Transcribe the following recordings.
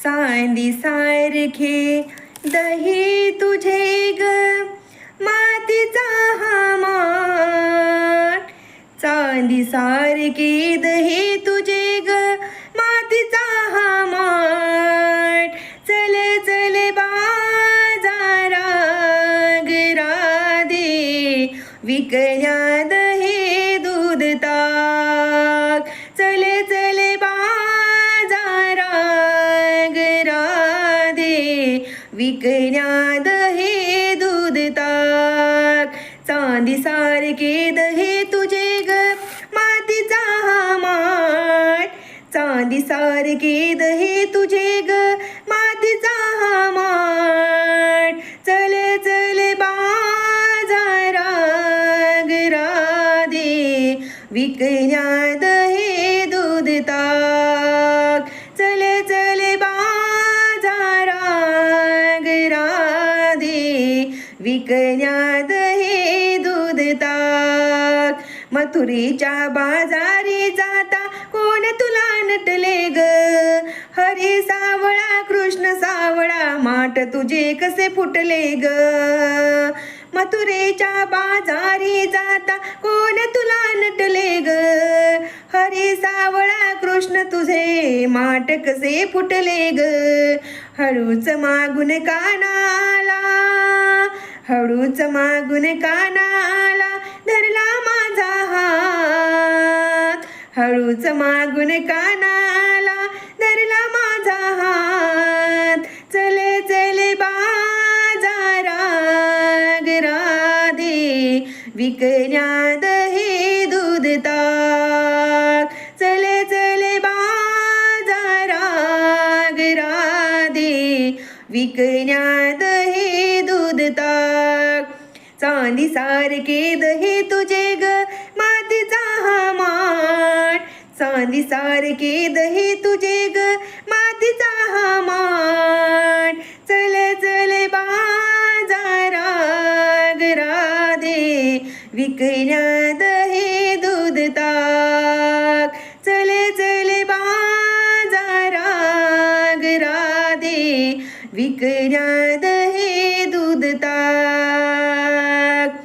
चांदी सारखे दही तुझे ग, मातीचा हा माठ. चांदी सारखे दही तुझे ग, मातीचा हा माठ. चल चल बाजारा ग राधे, विकल्या दही दूध ताक. चल चल बाजारा ग राधे, विकल्या दही दूध ताक. चांदी सारखे दही तुझे ग, मातीचा हा माठ. चांदी सारखे दही तुझे ग, मातीचा हा माठ. चल चल बाजारा ग राधे, विकल्या दही दूध ताक. चल चल बाजारा ग राधे, विकल्या दही दूध ताक. मथुरेच्या बाजारी जाता कोण तुला नटले ग, हरी सावळा कृष्ण सावळा माठ तुझे कसे फुटले ग. मथुरेच्या बाजारी जाता कोण तुला नटले ग, हरी सावळा कृष्ण तुझे माठ कसे फुटले ग. हळूच मागून कानाला, हळूच मागून कानाला धरला माझा हात. हळूच मागून कानाला धरला माझा हात. चल चल बाजारा ग राधे, विकल्या दही दूध ताक. चल चल बाजारा ग राधे, विकल्या दही दूध ताक. चांदी सारखे दही तुझे ग, मातीचा हा माठ. चांदी सारखे दही तुझे ग, मातीचा हा माठ. चल चल बाजारा ग राधे, विकल्या दही दूध ताक. चल चल बाजारा ग राधे, विकल्या दही दूध ताक.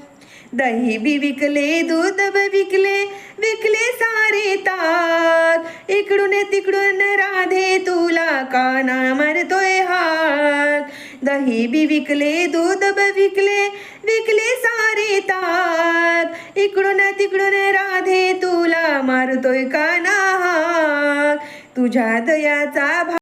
दही बी विकले, दूध बी विकले, विकले सारे ताक. इकडून तिकडून राधे तुला काना मारतोय हाक. दही बी विकले, दूध बी विकले, विकले सारे ताक. इकडून तिकडून राधे तुला मारतोय काना हाक. तुझ्या दयाचा